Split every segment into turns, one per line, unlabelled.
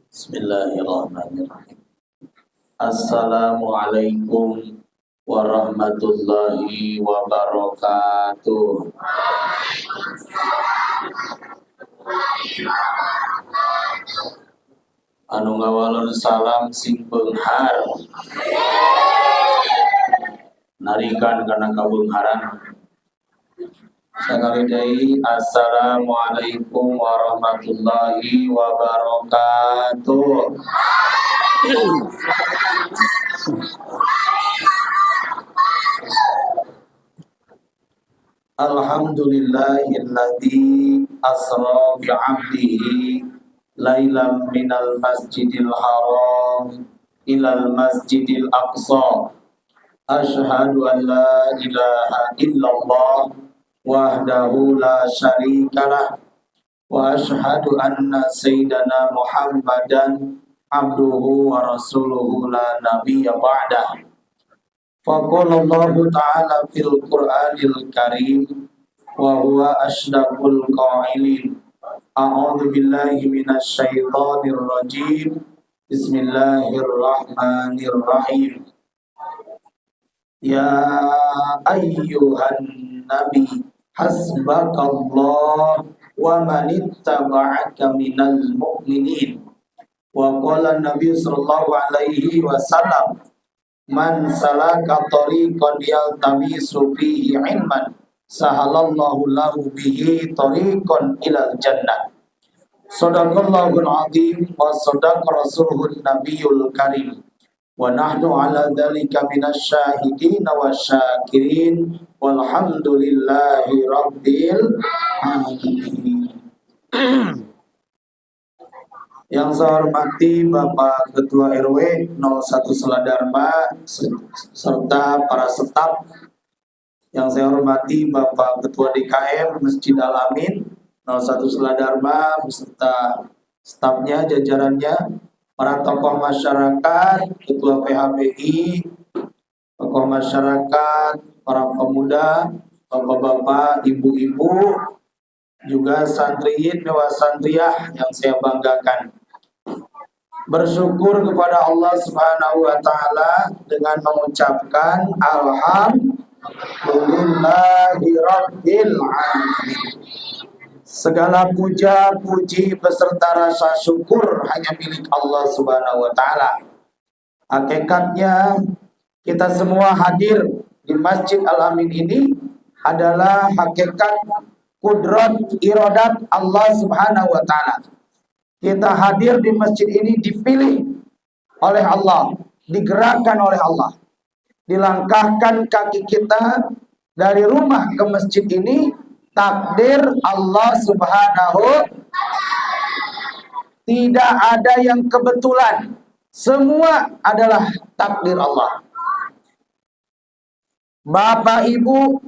Bismillahirrahmanirrahim. Assalamualaikum warahmatullahi wabarakatuh. Anu ngawalun salam sing beunghar. Narikan kana kabeungharan. Sekali deui assalamualaikum warahmatullahi wabarakatuh. Alhamdulillahilladzi asra bi'abdihi lailam minal masjidil haram ilal masjidil aqsa. Asyhadu an la ilaha illallah wahdahu la syarikalah wa asyhadu anna sayyidana Muhammadan abduhu wa rasuluhu la nabiyya ba'dah. Faqala Allah ta'ala fil Qur'anil Karim wa huwa asydaqul qailin. A'udzu billahi minasy syaithanir rajim. Bismillahirrahmanirrahim. Ya ayyuhan nabi hasbakallah wa manittaba'aka minal mu'minin. Wa qala Nabi sallallahu alaihi wasallam, man salaka tariqan yaltamisu fihi ilman sahalallahu lahu bihi tariqan ilal jannah. Shadaqallahul azim wa shadaqa rasuluhun nabiyul karim. Wa nahnu ala dzalika minasy syahidin wasyakirin walhamdulillahi rabbil alamin. Yang saya hormati Bapak Ketua RW 01 Seladarma serta para staf. Yang saya hormati Bapak Ketua DKM Masjid Al-Amin 01 Seladarma beserta stafnya, jajarannya, para tokoh masyarakat, Ketua PHBI, tokoh masyarakat, para pemuda, bapak-bapak, ibu-ibu, juga santriin wa santriyah yang saya banggakan. Bersyukur kepada Allah Subhanahu wa taala dengan mengucapkan alhamdulillahi rabbil alamin. Segala puja, puji beserta rasa syukur hanya milik Allah Subhanahu wa taala. Hakikatnya kita semua hadir di Masjid Al-Amin ini adalah hakikat kudrat iradat Allah Subhanahu wa taala. Kita hadir di masjid ini dipilih oleh Allah, digerakkan oleh Allah. Dilangkahkan kaki kita dari rumah ke masjid ini, takdir Allah Subhanahu. Tidak ada yang kebetulan. Semua adalah takdir Allah. Bapak, Ibu,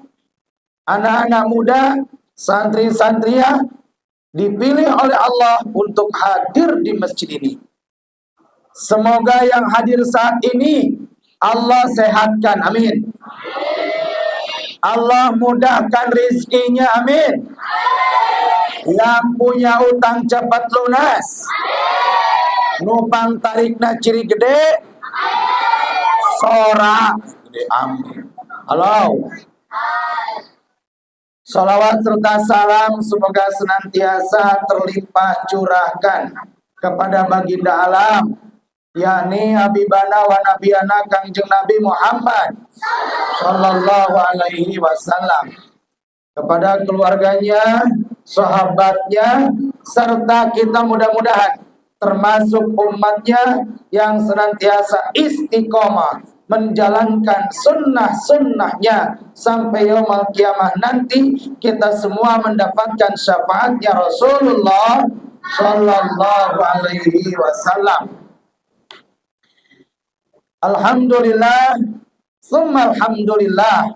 anak-anak muda, santri-santriah dipilih oleh Allah untuk hadir di masjid ini. Semoga yang hadir saat ini Allah sehatkan, amin. Allah mudahkan rizkinya, amin. Yang punya utang cepat lunas. Nupang tarikna ciri gede. Sora gede, amin. Halo. Salawat serta salam semoga senantiasa terlimpah curahkan kepada baginda alam, yakni Habibana wa Nabiyana Kangjeng Nabi Muhammad sallallahu alaihi wasallam, kepada keluarganya, sahabatnya, serta kita mudah-mudahan termasuk umatnya yang senantiasa istiqomah menjalankan sunnah-sunnahnya sampai yaumul kiamah nanti. Kita semua mendapatkan syafaatnya Rasulullah sallallahu alaihi wasallam. Alhamdulillah, summa alhamdulillah.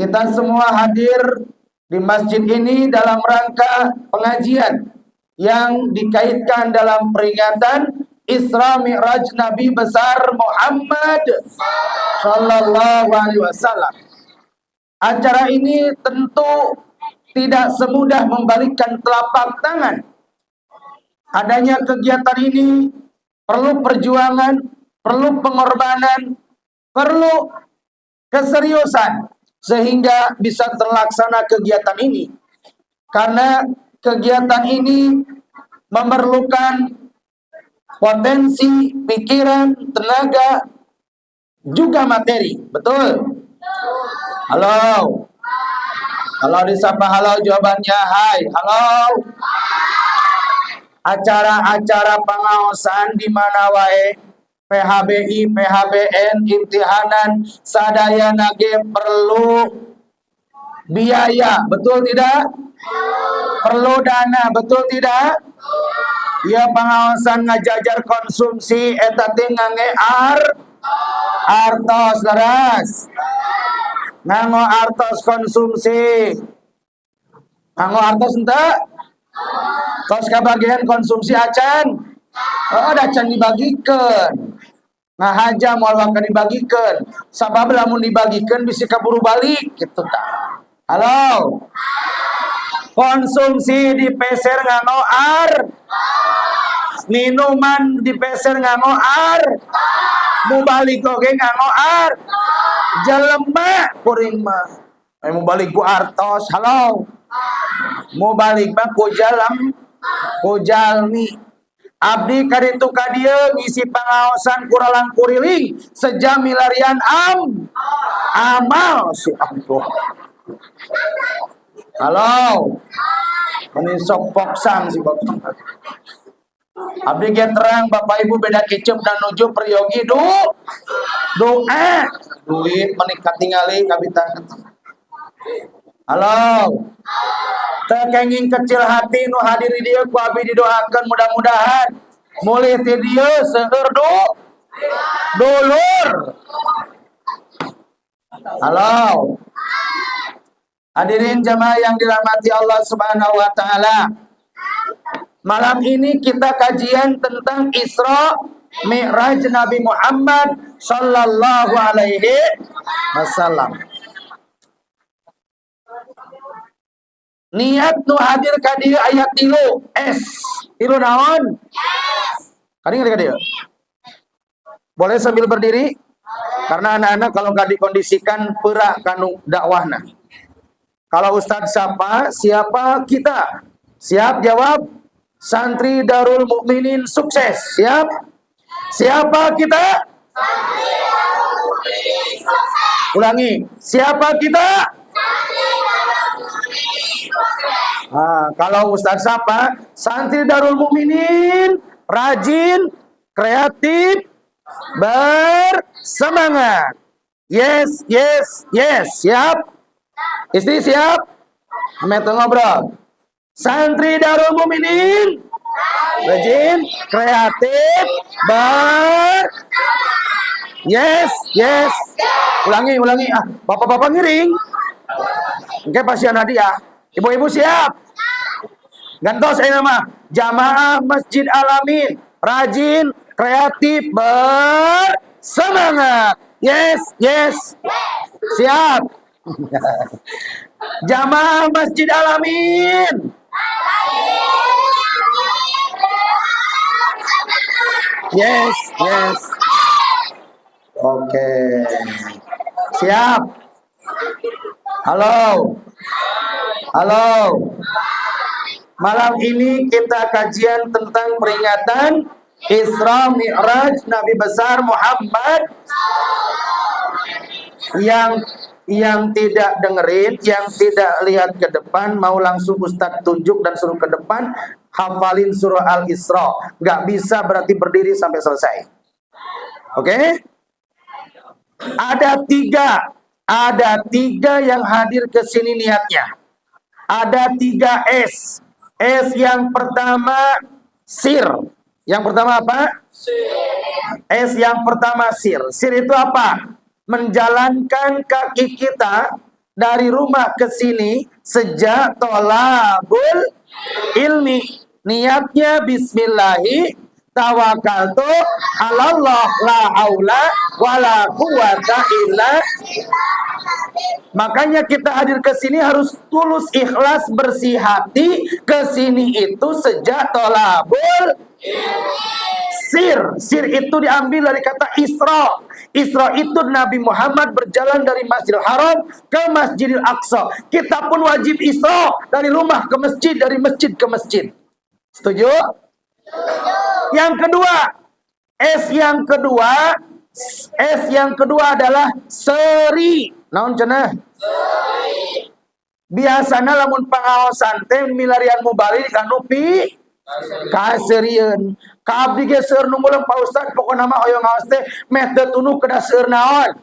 Kita semua hadir di masjid ini dalam rangka pengajian yang dikaitkan dalam peringatan Isra Mi'raj Nabi besar Muhammad sallallahu alaihi wasallam. Acara ini tentu tidak semudah membalikkan telapak tangan. Adanya kegiatan ini perlu perjuangan, perlu pengorbanan, perlu keseriusan sehingga bisa terlaksana kegiatan ini. Karena kegiatan ini memerlukan potensi, pikiran, tenaga, juga materi. Betul? Halo. Kalau disapa halo, jawabannya hai. Halo. Acara-acara pengawasan di mana wae, PHBI, PHBN, imtihanan, sadaya nage perlu biaya, betul tidak? Perlu dana, betul tidak? Ya, pengawasan ngajajar konsumsi eta teh ngangge artos leres. Nganggo artos konsumsi. Nganggo artos ente? Tos kabagian konsumsi acan. Oh, acan dibagikan. Ngahaja moal akan dibagikan. Sabab lamun dibagikan bisa kaburu balik gitu ta. Halo. Konsumsi dipeser nganggo minuman dipeser nganggo mau balik oge nganggo jelema kuring mah mau balik ku artos. Halo. Mau balik mah ku jalmi. Abdi kaditu ka dieu ngisi pangaosan kuralang kuriling sejam milarian amal si Allah. Halo. Ini sok poksang si Bapak. Abdi ge terang Bapak Ibu beda kicep dan nuju peryogi doa. Duit menikah tingali kabita. Halo. Tekenging kecil hati nu hadir di dieu ku abdi didoakeun mudah-mudahan mulih ti dieu seueur dulur. Halo. Hadirin jamaah yang dirahmati Allah Subhanahu wa taala. Malam ini kita kajian tentang Isra Mi'raj Nabi Muhammad sallallahu alaihi wasallam. Niat nu hadir ka dieu ayat 3 S. Tilu naon? S. Karing ka dieu. Boleh sambil berdiri? Karena anak-anak kalau nggak dikondisikan perak kanu dakwahna. Kalau Ustadz sapa, siapa kita? Siap jawab? Santri Darul Mukminin sukses. Siap? Siapa kita? Santri Darul Mukminin sukses. Ulangi. Siapa kita? Santri Darul Mukminin sukses. Nah, kalau Ustadz sapa, Santri Darul Mukminin rajin, kreatif, bersemangat. Yes, yes, yes. Siap? Istri siap? Metu ngobrol. Santri Darul Mukminin rajin, kreatif, yes, yes. Ulangi. Bapak-bapak ngiring. Oke, pasien hadiah. Ibu-ibu siap? Gantos saya nama. Jamaah Masjid Al-Amin rajin, kreatif, bersemangat. Yes, yes. Siap? Jamaah Masjid Al-Amin. Yes, yes. Oke. Siap? Halo. Malam ini kita kajian tentang peringatan Isra Mi'raj Nabi besar Muhammad. Yang tidak dengerin, yang tidak lihat ke depan, mau langsung Ustadz tunjuk dan suruh ke depan, hafalin surah Al-Isra. Gak bisa berarti berdiri sampai selesai. Oke? Ada tiga yang hadir ke sini niatnya. Ada 3 S. S yang pertama sir. Yang pertama apa? Sir. S yang pertama sir. Sir itu apa? Menjalankan kaki kita dari rumah ke sini sejak tolabul ilmi. Niatnya bismillahi tawakkaltu alallah la haula wala quwata illa. Makanya kita hadir ke sini harus tulus, ikhlas, bersih hati. Ke sini itu sejak tolabul sir itu diambil dari kata Isra. Isra itu Nabi Muhammad berjalan dari Masjidil Haram ke Masjidil Aqsa. Kita pun wajib Isra dari rumah ke masjid, dari masjid ke masjid. Setuju? Yang kedua, S yang kedua adalah seri. Naon cenah? Biasana lamun pangaosan teh milarian mubalik kanu pi kaserian. Ka abdi ge seueur nu muleung Pak Ustad pokona mah hoyong ngaos teh meh teu tunu kedah seueur naon?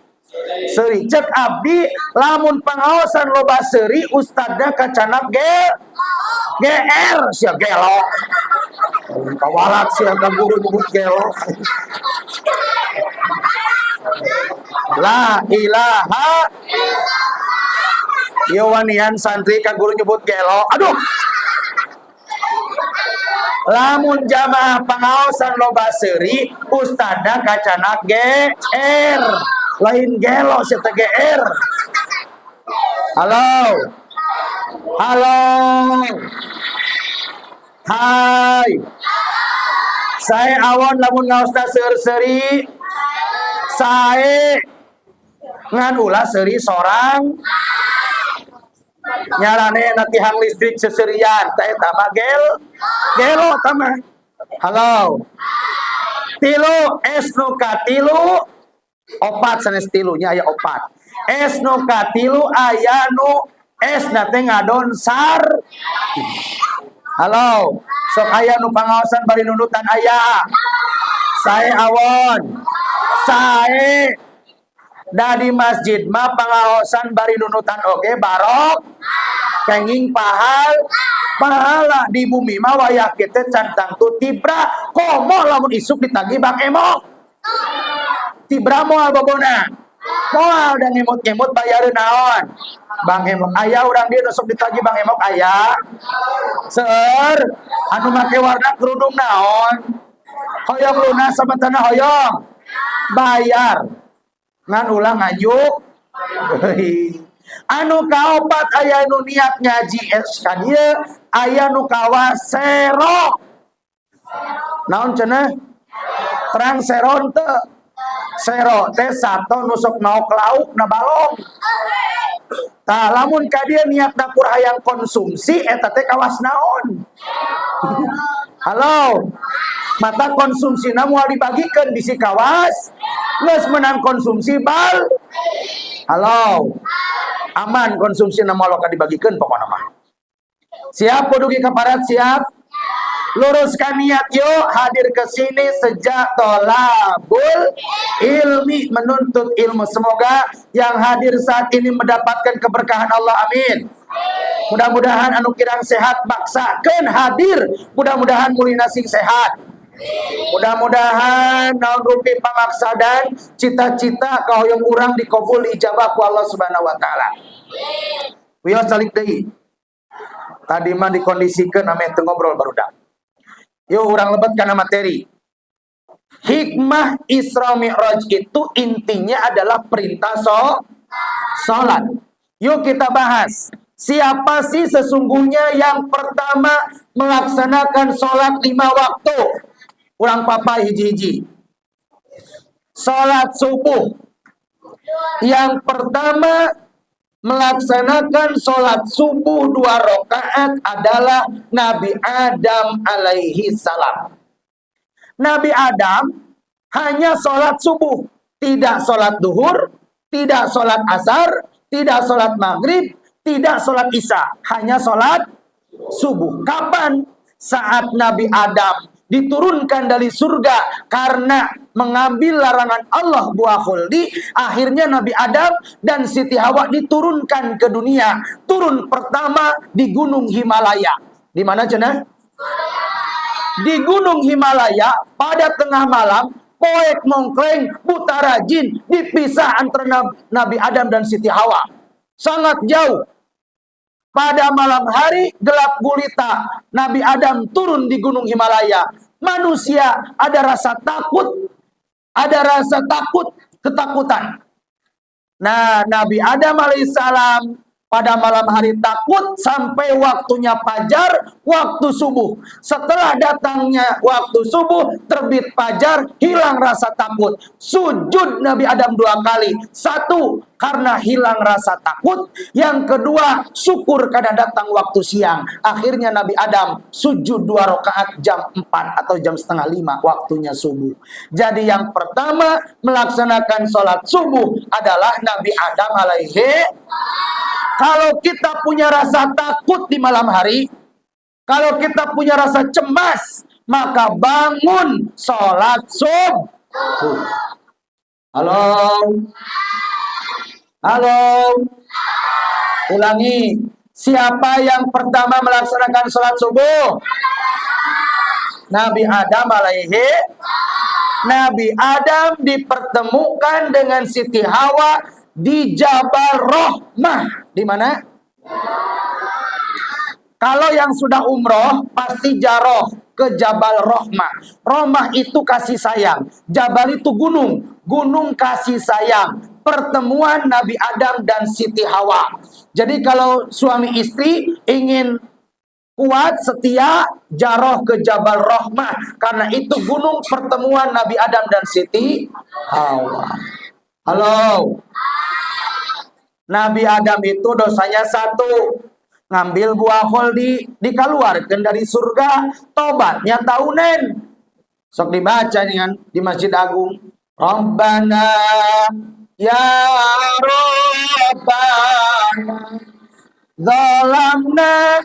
Seri. Cek abdi lamun pangaosan loba seri ustadna kacanap GR sia gelo. Kawalat sia ka guru nyebut gelo. La ilaha Yowanian santri ka guru nyebut gelo. Aduh. Lamun jamaah pangaosan loba seuri ustadna kacanak GR. Lain gelo sia teh GR. Halo. Halo. Hai. Saya awon lamun ngaosna seur-seuri. Sae ngan ulah seuri sorang. Nyarane na tihang listrik seserian teh eta mah gelo tama. Halo. Tilu es nu katilu opat sanes tilunya aya opat. Es nu katilu aya nu es na teh ngadon sar. Halo. Sok aya nu pangaosan bari nunutan aya. Sae awon. Sae da di masjid mah pangaosan bari nunutan oge barok kenging pahala di bumi mah wayah kitu cantang tu tibra komo lamun isuk ditagih Bang Emok tibra moal bobona moal dan ngemut-ngemut bayareun naon Bang Emok aya urang dieu sok ditagih Bang Emok aya seueur anu make warna kerudung naon hoyong lunas sabatana hoyong bayar ngan ulang ngajuk anu kaopat aya nu niat ngaji ka dieu aya nu kawas sero naon cenah terang seron teu sero teh sato nu sok naok lauk na balong tah lamun ka dieu niat dapur hayang konsumsi eta teh kawas naon halo mata konsumsina moal dibagikeun bisi kawas geus menang konsumsi bal halo aman konsumsina moal ka dibagikeun pokona mah siap kudu ka parat siap luruskan niat yuk hadir ke sini sejak tolabul ilmi menuntut ilmu semoga yang hadir saat ini mendapatkan keberkahan Allah amin. Mudah-mudahan anu kirang sehat maksakeun hadir mudah-mudahan mulina sing sehat. Mudah-mudahan naon rupi pamaksa dan cita-cita kahoyong urang dikabul ijabah ku Allah Subhanahu wa taala. Wios salik deui. Tadi mah dikondisikeun ame teu ngobrol barudak. Yuk urang lebet kana materi. Hikmah Isra Mi'raj itu intinya adalah perintah salat. Yuk kita bahas. Siapa sih sesungguhnya yang pertama melaksanakan salat 5 waktu? Urang papa hiji-hiji. Salat subuh. Yang pertama melaksanakan salat subuh 2 rakaat adalah Nabi Adam alaihi salam. Nabi Adam hanya salat subuh, tidak salat duhur, tidak salat asar, tidak salat maghrib, tidak salat isya, hanya salat subuh. Kapan? Saat Nabi Adam diturunkan dari surga karena mengambil larangan Allah buah khuldi, akhirnya Nabi Adam dan Siti Hawa diturunkan ke dunia. Turun pertama di Gunung Himalaya. Di mana cenah? Di Gunung Himalaya pada tengah malam, poek mongkleng buta rajin dipisah antara Nabi Adam dan Siti Hawa. Sangat jauh. Pada malam hari gelap gulita, Nabi Adam turun di Gunung Himalaya. Manusia ada rasa takut, ketakutan. Nah, Nabi Adam alaihissalam pada malam hari takut sampai waktunya fajar, waktu subuh. Setelah datangnya waktu subuh, terbit fajar, hilang rasa takut. Sujud Nabi Adam 2 kali. 1, karena hilang rasa takut. Yang kedua, syukur karena datang waktu siang. Akhirnya Nabi Adam sujud 2 rakaat jam 4 atau jam setengah 5 waktunya subuh. Jadi yang pertama melaksanakan sholat subuh adalah Nabi Adam alaihi. Kalau kita punya rasa takut di malam hari, kalau kita punya rasa cemas, maka bangun sholat subuh. Halo? Halo? Ulangi. Siapa yang pertama melaksanakan sholat subuh? Nabi Adam alaihi. Nabi Adam dipertemukan dengan Siti Hawa di Jabal Rahmah. Di mana? Kalau yang sudah umroh pasti jaroh ke Jabal Rahmah. Rahmah itu kasih sayang. Jabal itu gunung. Gunung kasih sayang. Pertemuan Nabi Adam dan Siti Hawa. Jadi kalau suami istri ingin kuat, setia, jaroh ke Jabal Rahmah. Karena itu gunung pertemuan Nabi Adam dan Siti Hawa. Halo? Nabi Adam itu dosanya 1, ngambil buah hol dikeluarkan dari surga, tobatnya tahunan. Sok dibaca nih kan di Masjid Agung. Rabbana ya Rabbana zalamna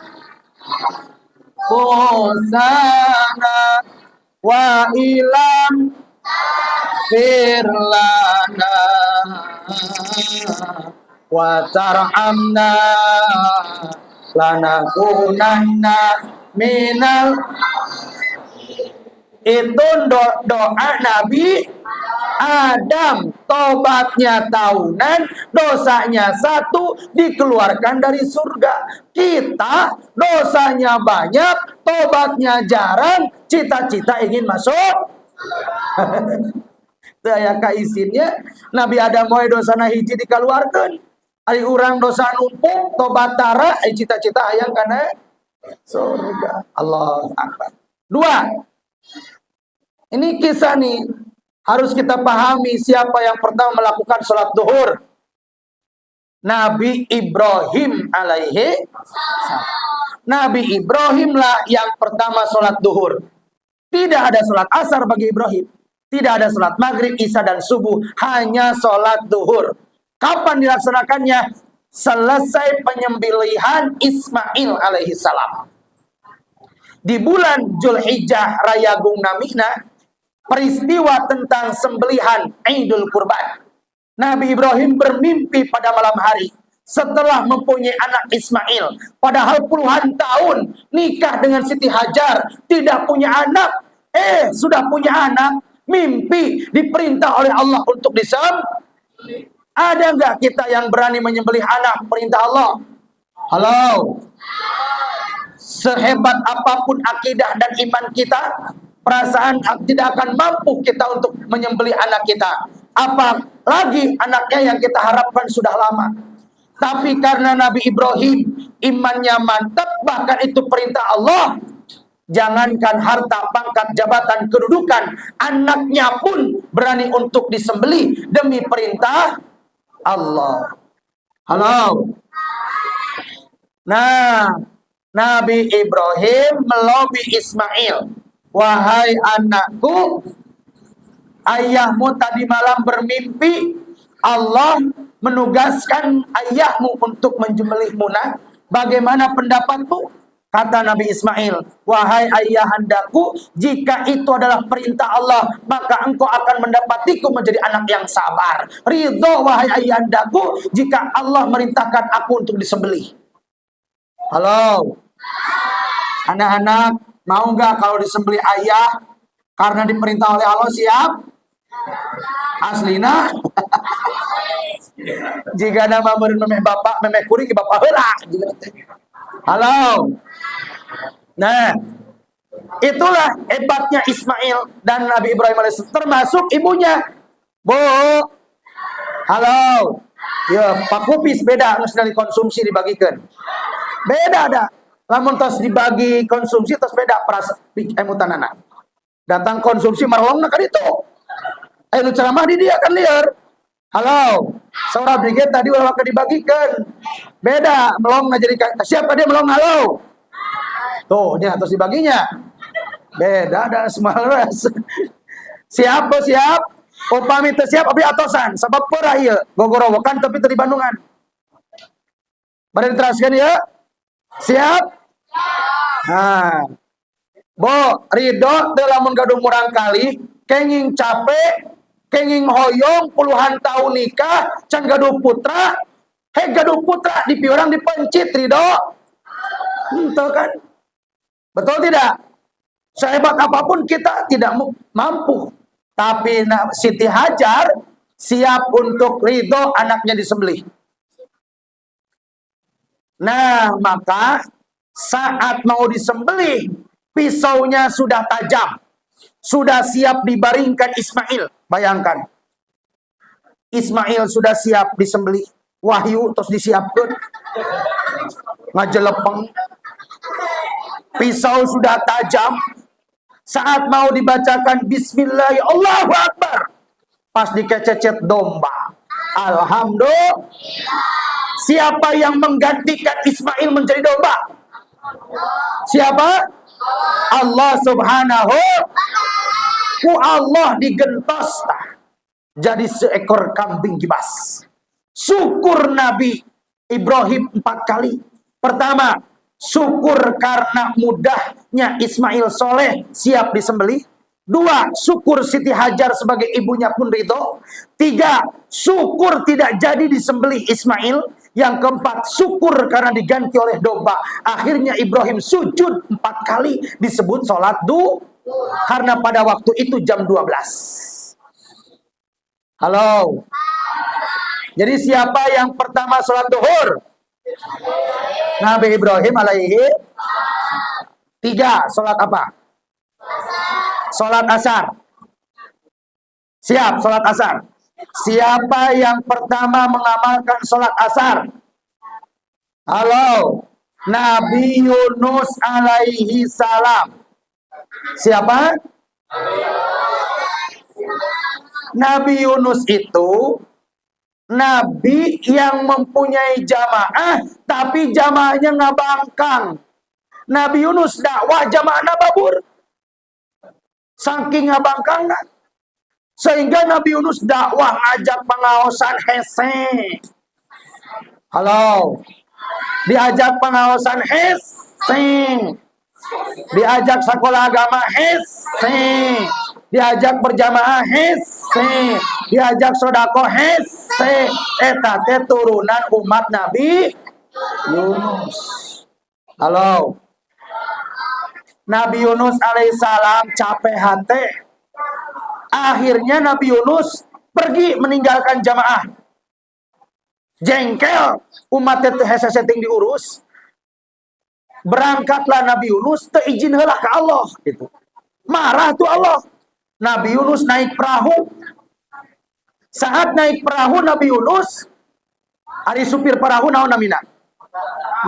fusana wa ilam firlana wa tarhamna lanakunanna minal. Itu doa Nabi Adam. Tobatnya tahunan, dosanya 1, dikeluarkan dari surga. Kita dosanya banyak, tobatnya jarang, cita-cita ingin masuk. Saya kaisinnya Nabi Adam moe dosana hiji dikeluarkan. Ari urang dosa numpuk, tobat tara, cita-cita hayang kana surga. Allah Akbar. 2. Ini kisah nih harus kita pahami siapa yang pertama melakukan sholat duhur. Nabi Ibrahim alaihi. Nabi Ibrahim lah yang pertama sholat duhur. Tidak ada sholat asar bagi Ibrahim. Tidak ada sholat maghrib, isya dan subuh. Hanya sholat duhur. Kapan dilaksanakannya? Selesai penyembelihan Ismail alaihi salam. Di bulan Zulhijjah Raya Gung Namina, peristiwa tentang sembelihan Idul Kurban. Nabi Ibrahim bermimpi pada malam hari setelah mempunyai anak Ismail. Padahal puluhan tahun nikah dengan Siti Hajar, tidak punya anak. Sudah punya anak, mimpi diperintah oleh Allah untuk disembelih. Ada nggak kita yang berani menyembelih anak perintah Allah? Halo? Sehebat apapun akidah dan iman kita, perasaan tidak akan mampu kita untuk menyembelih anak kita. Apalagi anaknya yang kita harapkan sudah lama. Tapi karena Nabi Ibrahim imannya mantap, bahkan itu perintah Allah. Jangankan harta, pangkat, jabatan, kedudukan, anaknya pun berani untuk disembelih demi perintah Allah. Halo. Nah, Nabi Ibrahim melobi Ismail. Wahai anakku, ayahmu tadi malam bermimpi Allah menugaskan ayahmu untuk menyembelihmu. Nah, bagaimana pendapatmu? Kata Nabi Ismail, wahai ayahandaku, jika itu adalah perintah Allah, maka engkau akan mendapatiku menjadi anak yang sabar. Ridho wahai ayahandaku, jika Allah merintahkan aku untuk disembelih. Halo, anak-anak, mau nggak kalau disembelih ayah karena diperintah oleh Allah? Siap? Aslina? Jika nama memeh bapak, memeh kuri ke bapak heula. Halo. Nah, itulah hebatnya Ismail dan Nabi Ibrahim AS, termasuk ibunya. Bu, halo. Ya, Pak Kupis beda harus dari konsumsi dibagikan. Beda ada. Lamun tos dibagi konsumsi tos beda perasa emutanana. Datang konsumsi marlong nak itu. Ayo ceramah di dia kan liar. Halo, seorang brigade tadi ulah dibagikan. Beda, melong jadi siapa dia melong halo. Tuh, nya terus dibaginya. Beda ada semalas. Siap bos siap. Upami teu siap abi atosan sabab peurah ieu gogorowokan tapi teu di Bandungan. Bade diteraskeun ya. Siap? Nah. Bo, ridho teu lamun gaduh murang kali, kenging capek, kenging hoyong puluhan tahun nikah, can gaduh putra, gaduh putra di piurang dipencit ridho. Betul kan? Betul tidak? Sehebat apapun kita tidak mampu. Tapi Siti Hajar siap untuk ridho anaknya disembelih. Nah, maka saat mau disembelih, pisaunya sudah tajam. Sudah siap dibaringkan Ismail. Bayangkan. Ismail sudah siap disembelih. Wahyu terus disiapkan. Ngajelepeng. Pisau sudah tajam. Saat mau dibacakan Bismillah, Allahu Akbar. Pas dikececet domba. Alhamdulillah. Siapa yang menggantikan Ismail menjadi domba? Siapa? Allah Subhanahu. Ku Allah digentos jadi seekor kambing kibas. Syukur Nabi Ibrahim 4 kali. Pertama, syukur karena mudahnya Ismail soleh siap disembelih. 2, syukur Siti Hajar sebagai ibunya pun ridho. 3, syukur tidak jadi disembelih Ismail. Yang keempat, syukur karena diganti oleh domba. Akhirnya Ibrahim sujud 4 kali disebut sholat duha. Karena pada waktu itu jam 12. Halo. Jadi siapa yang pertama sholat duhur? Nabi Ibrahim alaihi. 3, sholat apa? Sholat asar. Siap, sholat asar. Siapa yang pertama mengamalkan sholat asar? Halo, Nabi Yunus alaihi salam. Siapa? Nabi Yunus itu Nabi yang mempunyai jamaah, tapi jamaahnya ngabangkang. Nabi Yunus dakwah jamaahnya babur. Saking ngabangkangna. Sehingga Nabi Yunus dakwah ngajak pengaosan hese. Halo. Diajak pengaosan hese. Diajak sekolah agama hese. Diajak berjamaah hese. Diajak sodako hese. Eta teh turunan umat Nabi Yunus. Halo. Nabi Yunus alaihissalam capek hati. Akhirnya Nabi Yunus pergi meninggalkan jamaah. Jengkel umat itu hese setting diurus. Berangkatlah Nabi Yunus teizin heula ke Allah gitu. Marah tuh Allah. Nabi Yunus naik perahu. Saat naik perahu Nabi Yunus, ari supir perahu naon namina?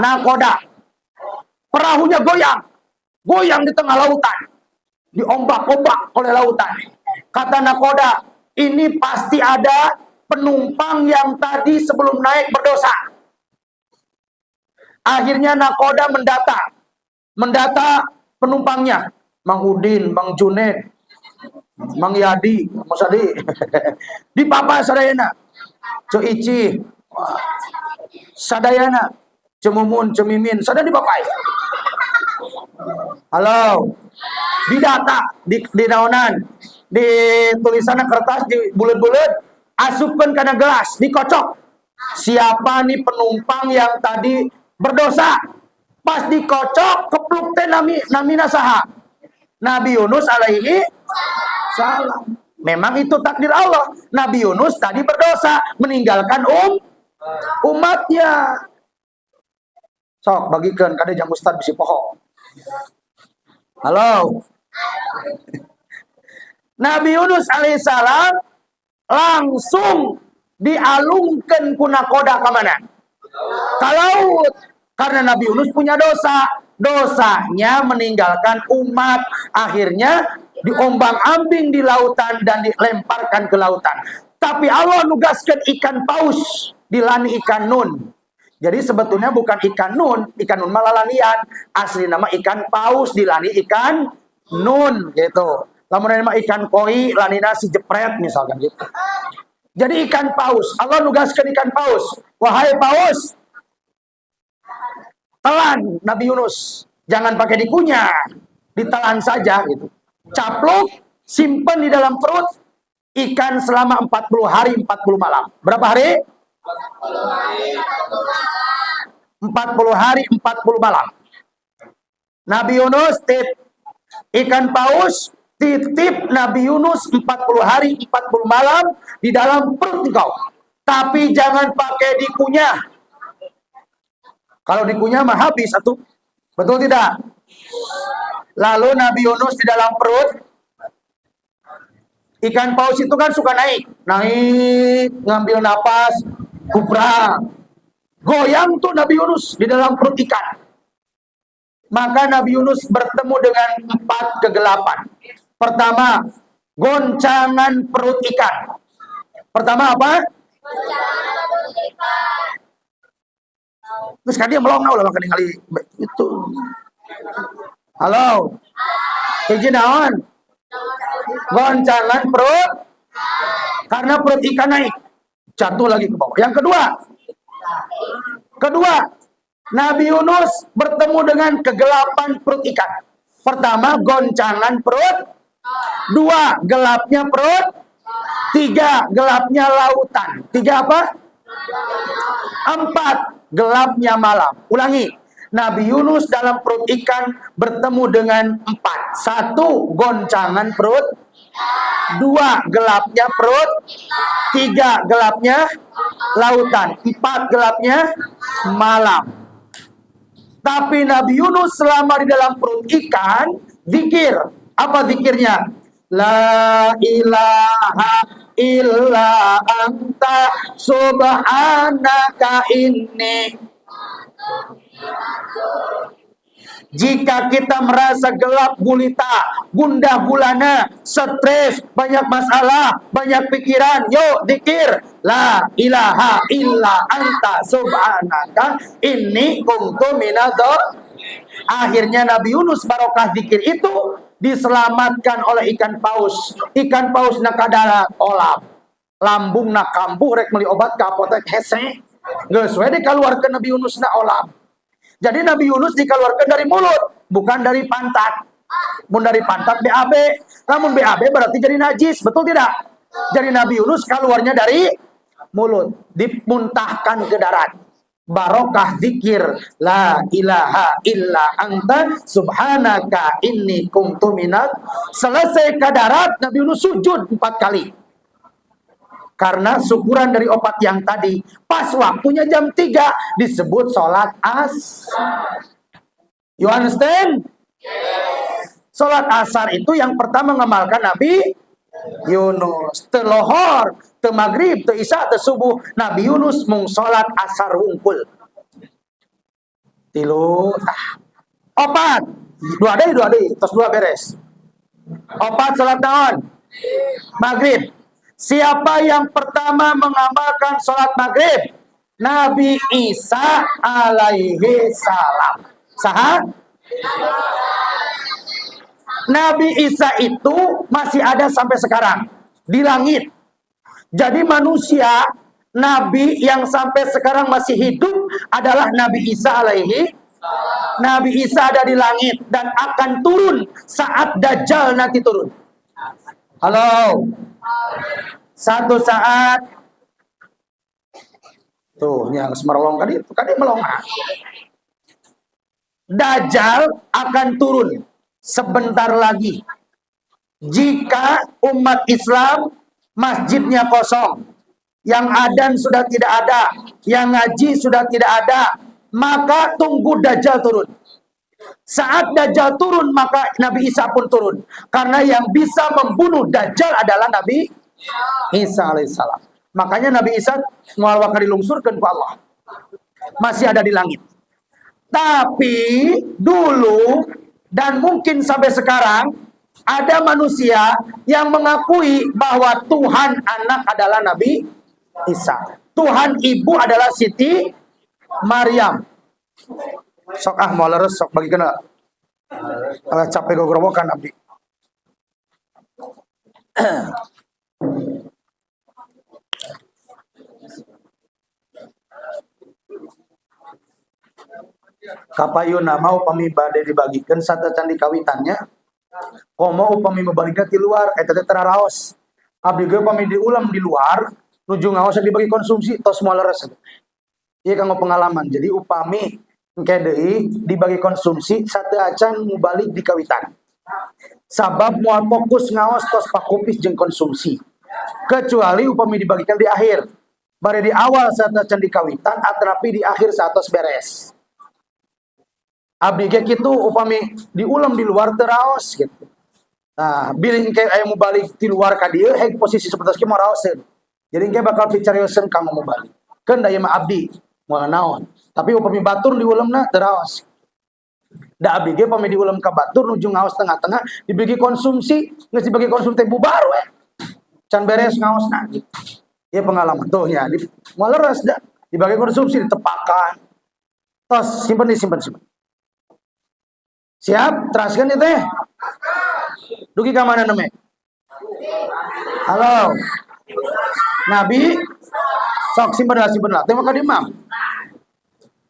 Nakoda. Perahunya goyang. Goyang di tengah lautan. Diombak-ombak oleh lautan. Kata nakoda, ini pasti ada penumpang yang tadi sebelum naik berdosa. Akhirnya nakoda mendata penumpangnya. Mang Udin, Mang Junet, Mang Yadi, Mas Adi. Di papa sadayana. Co Ici, sadayana. Cemumun, Cemimin, sadaya di papai. Halo. Didata, di naonan, di tulisan kertas, di bulat-bulat, asupkan karena gelas, dikocok. Siapa nih penumpang yang tadi berdosa? Pas dikocok, kepluk teh namina saha? Nabi Yunus alaihi salam. Memang itu takdir Allah. Nabi Yunus tadi berdosa, meninggalkan umatnya. Sok bagikan kade jam ustad bisi poho. Halo. Nabi Yunus alaihissalam langsung dialungkan ku nakoda ke mana? Ke laut. Karena Nabi Yunus punya dosa. Dosanya meninggalkan umat. Akhirnya diombang-ambing di lautan dan dilemparkan ke lautan. Tapi Allah nugaskan ikan paus dilani ikan nun. Jadi sebetulnya bukan ikan nun malah lanian. Asli nama ikan paus dilani ikan nun gitu. Lamun nama ikan koi lanina si jepret misalkan gitu. Jadi ikan paus, Allah nugaskan ikan paus. Wahai paus, telan Nabi Yunus. Jangan pakai dikunyah, ditelan saja gitu. Caplok, simpen di dalam perut ikan selama 40 hari 40 malam. Berapa hari? 40 hari 40 malam. Nabi Yunus ikan paus titip Nabi Yunus 40 hari 40 malam di dalam perut engkau. Tapi jangan pakai dikunyah. Kalau dikunyah mah habis satu. Betul tidak? Lalu Nabi Yunus di dalam perut, ikan paus itu kan suka naik, ngambil napas, kubra. Goyang tuh Nabi Yunus di dalam perut ikan. Maka Nabi Yunus bertemu dengan 4 kegelapan. Pertama, goncangan perut ikan. Pertama apa? Goncangan perut ikan. Terus kan dia melongau lah makan kali itu. Halo. Hiji naon? Goncangan perut. Karena perut ikan naik. Jatuh lagi ke bawah. Yang kedua, Nabi Yunus bertemu dengan kegelapan perut ikan. Pertama, goncangan perut. 2, gelapnya perut. 3, gelapnya lautan. 3 apa? 4, gelapnya malam. Ulangi. Nabi Yunus dalam perut ikan bertemu dengan 4. 1, goncangan perut. 2, gelapnya perut. 3, gelapnya lautan. 4, gelapnya malam. Tapi Nabi Yunus selama di dalam perut ikan zikir. Apa zikirnya? La ilaha illa anta subhanaka inni. Jika kita merasa gelap gulita, gundah gulana, stres, banyak masalah, banyak pikiran, yuk zikir. La ilaha illa anta subhanaka inni kuntu minadz. Akhirnya Nabi Yunus barokah zikir itu diselamatkan oleh ikan paus. Ikan paus nakadara olap. Lambung nak kambuh rek meuli obat ka apotek hese. Geus we dikaluarkeun Nabi Yunus na olap. Jadi Nabi Yunus dikeluarkan dari mulut, bukan dari pantat. Mun dari pantat BAB, namun BAB berarti jadi najis, betul tidak? Jadi Nabi Yunus keluarnya dari mulut, dimuntahkan ke darat. Barokah zikir la ilaha illa anta subhanaka inni kuntu minadz. Selesai ke darat, Nabi Yunus sujud 4 kali. Karena syukuran dari obat yang tadi. Pas waktunya jam 3 disebut sholat asar. You understand? Yes. Sholat asar itu yang pertama ngamalkan Nabi Yunus. Telohor, te maghrib, te isya, te subuh. Nabi Yunus mung sholat asar wungkul. 3 opat. 2 deui, terus 2 beres. Opat sholat naon? Maghrib. Siapa yang pertama mengamalkan sholat maghrib? Nabi Isa alaihi salam. Saha? Nabi Isa itu masih ada sampai sekarang di langit. Jadi manusia, Nabi yang sampai sekarang masih hidup adalah Nabi Isa alaihi. Nabi Isa ada di langit dan akan turun saat Dajjal nanti turun. Halo. Satu saat tuh yang semerlong tadi itu kan dia melongah. Dajjal akan turun sebentar lagi. Jika umat Islam masjidnya kosong, yang adzan sudah tidak ada, yang ngaji sudah tidak ada, maka tunggu Dajjal turun. Saat Dajjal turun, maka Nabi Isa pun turun. Karena yang bisa membunuh Dajjal adalah Nabi Isa alaihissalam. Makanya Nabi Isa moal wakar dilungsurkeun ku Allah. Masih ada di langit. Tapi dulu dan mungkin sampai sekarang ada manusia yang mengakui bahwa Tuhan anak adalah Nabi Isa. Tuhan ibu adalah Siti Maryam. Sok mau leres sok bagi kena. Kalau capek gogrowokan abdi. Kapayuna mau upami bade dibagikan satu candi kawitannya komo upami membalikan di luar eta teh teraraos abdi ge upami diulam di luar nuju ngaos dibagi konsumsi tos moal leres ieu kanggo pengalaman jadi upami engke deui dibagi konsumsi satu acan mubalik di kawitan sabab moal fokus ngaos tos pakupis jeung konsumsi kecuali upami dibagikan di akhir bare di awal satu acan di kawitan atrapi di akhir satos beres. Abdi ge kitu upami diulam di luar teraos gitu. Nah, bilin ke aya mau balik di luar ka dieu heg posisi sapertos kieu maraoseun. Jadi engke bakal picarioseun kang mau balik. Keun da ieu mah abdi moal naon. Tapi upami batur di ulemna teraos. Da abdi ge upami diulam ka batur nuju ngaos tengah-tengah dibagi konsumsi, geus dibagi konsumsi teh bubar we. Can beres ngaosna gitu. Ieu pengalaman tuh nya di moal leres da dibagi konsumsi ditepakan. Tos simpen. Siap? Teraskan itu teh. Dugi ka mana neme? Halo. Nabi sok simpen lah. Tembak ka imam.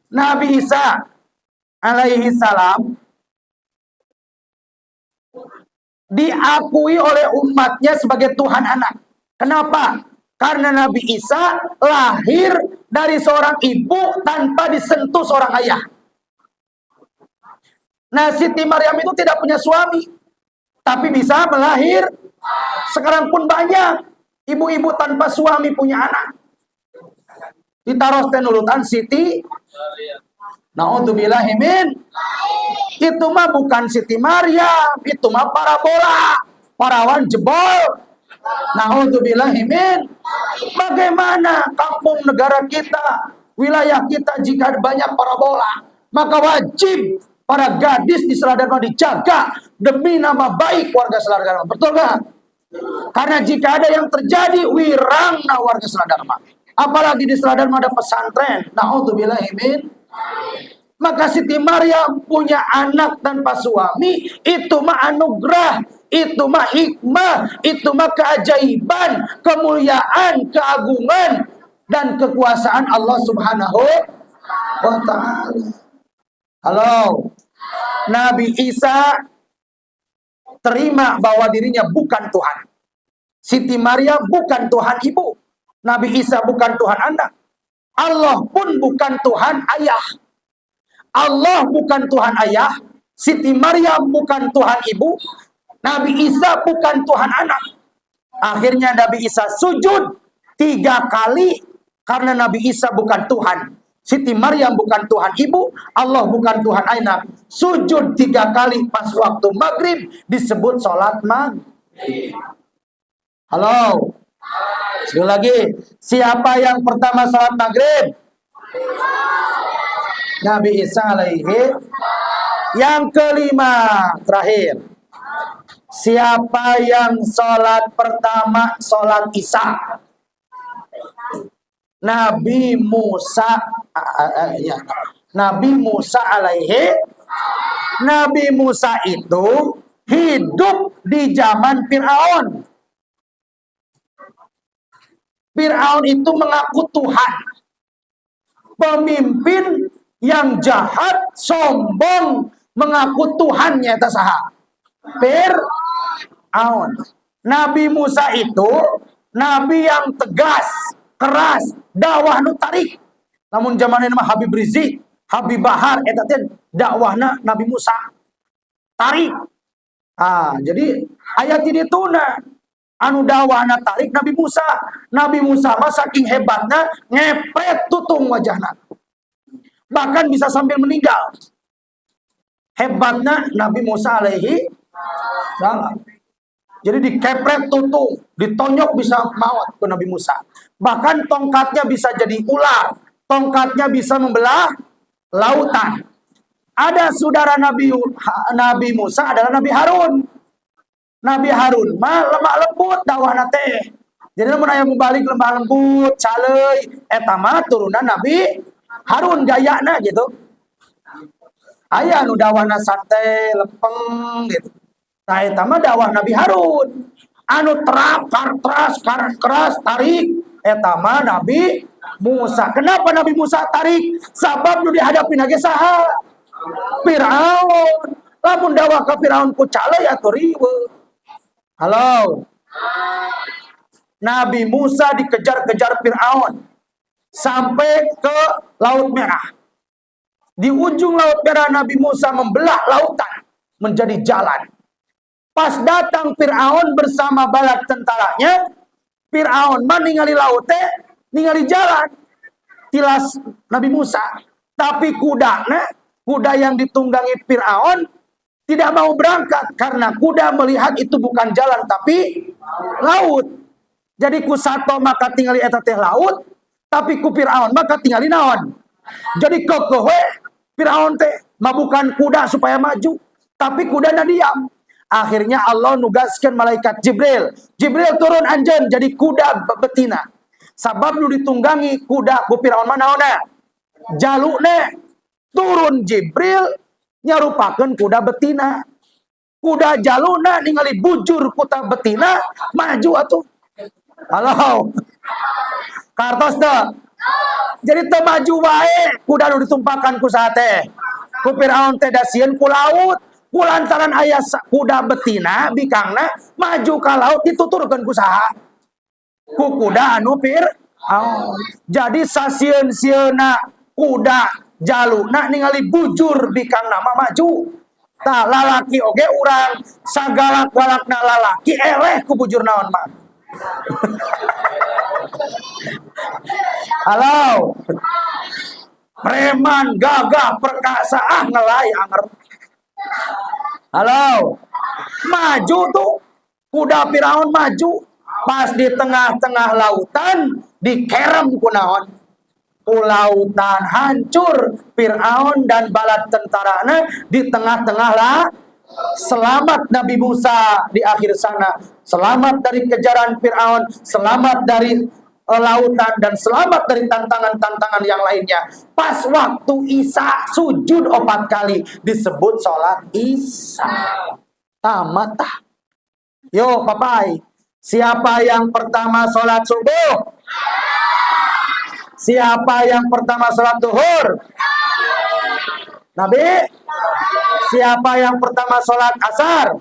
Nabi Isa alaihi salam diakui oleh umatnya sebagai Tuhan anak. Kenapa? Karena Nabi Isa lahir dari seorang ibu tanpa disentuh seorang ayah. Nah, Siti Maryam itu tidak punya suami, tapi bisa melahir. Sekarang pun banyak ibu-ibu tanpa suami punya anak. Ditaros tenulutan Siti. Na'udzubillahi min. Itu mah bukan Siti Maryam, itu mah parabola, parawan jebol. Na'udzubillahi min. Bagaimana kampung negara kita, wilayah kita jika banyak parabola, maka wajib para gadis di Seladharma dijaga demi nama baik warga Seladharma. Betul nggak? Karena jika ada yang terjadi wirangna warga Seladharma, apalagi di Seladharma ada pesantren, na'udzubillahi min. Maka Siti Maryam punya anak tanpa suami, itu mah anugerah, itu mah hikmah, itu mah keajaiban, kemuliaan, keagungan dan kekuasaan Allah Subhanahu wa ta'ala. Halo, Nabi Isa terima bahwa dirinya bukan Tuhan. Siti Maryam bukan Tuhan ibu. Nabi Isa bukan Tuhan anak. Allah pun bukan Tuhan ayah. Allah bukan Tuhan ayah. Siti Maryam bukan Tuhan ibu. Nabi Isa bukan Tuhan anak. Akhirnya Nabi Isa sujud 3 kali karena Nabi Isa bukan Tuhan. Siti Maryam bukan Tuhan ibu, Allah bukan Tuhan anak. Sujud 3 kali pas waktu maghrib disebut sholat maghrib. Halo. Sekali lagi, siapa yang pertama sholat maghrib? Nabi Isa alaihi. Yang kelima, terakhir. Siapa yang sholat pertama sholat Isya? Nabi Musa Nabi Musa alaihi. Nabi Musa itu hidup di zaman Fir'aun. Fir'aun itu mengaku Tuhan. Pemimpin yang jahat, sombong, mengaku Tuhannya tasaha. Fir'aun. Nabi Musa itu nabi yang tegas, keras, dakwah nu tarik. Namun zamanna mah Habib Rizik, Habib Bahar eta teh dakwahna Nabi Musa tarik. Jadi ayat ini tuna anu dakwahna tarik Nabi Musa. Nabi Musa mah saking hebatna ngepret tutung wajahna. Bahkan bisa sambil meninggal. Hebatna Nabi Musa alaihi salam. Jadi dikepret tutung, ditonyok bisa mawat ke Nabi Musa. Bahkan tongkatnya bisa jadi ular, tongkatnya bisa membelah lautan. Ada saudara Nabi Musa adalah Nabi Harun. Nabi Harun mah lemah lembut dakwahna teh. Jadi lamun aya mubalik lemah lembut, caleuy, eta mah turunan Nabi Harun gayana gitu. Aya nu dakwahna santai, lempeng gitu. Nah, eta mah dakwah Nabi Harun. Anu keras, tarik, eta mah Nabi Musa. Kenapa Nabi Musa tarik? Sabab nu dihadapi ge saha? Firaun. Lamun dakwah ka Firaun ku caleuy atuh riweuh. Halo. Nabi Musa dikejar-kejar Firaun sampai ke Laut Merah. Di ujung Laut Merah Nabi Musa membelah lautan menjadi jalan. Pas datang Firaun bersama bala tentaranya, Firaun mah ningali laut teh, ningali jalan. Tilas Nabi Musa. Tapi kuda yang ditunggangi Firaun tidak mau berangkat karena kuda melihat itu bukan jalan tapi laut. Jadi ku sato maka tingali eta teh laut, tapi ku Firaun maka tingali naon. Jadi kokoh Firaun teh mabukan kuda supaya maju, tapi kudana diam. Akhirnya Allah nugaskan malaikat Jibril. Jibril turun anjeun jadi kuda betina. Sabab nu ditunggangi kuda ku Firaun mah naonna? Jalukna. Turun Jibril nyarupakeun kuda betina. Kuda jaluna ningali bujur kuda betina maju atuh. Halo. Kartos teh. Jadi teu maju wae kuda nu ditumpakan ku saha teh. Ku Firaun teh da sieun ku laut. Kulantaran aya kuda betina bikangna maju ka laut dituturkeun ku saha? Ku kuda anu Firaun. Jadi sasieun-sieunna kuda jaluna ningali bujur bikang nama maju. Tah lalaki oge urang sagalak-galakna lalaki eleh ku bujur naon mah. Halo. Preman gagah perkasa ngelay anger. Halo. Maju tuh kuda Firaun maju pas di tengah-tengah lautan dikerem ku naon? Lautan hancur, Firaun dan bala tentarana di tengah-tengah lah. Selamat Nabi Musa di akhir sana, selamat dari kejaran Firaun, selamat dari lautan dan selamat dari tantangan-tantangan yang lainnya. Pas waktu Isya sujud 4 kali disebut sholat Isya. Tamat tah. Yo papai, siapa yang pertama sholat subuh? Siapa yang pertama sholat duhur? Nabi? Siapa yang pertama sholat asar?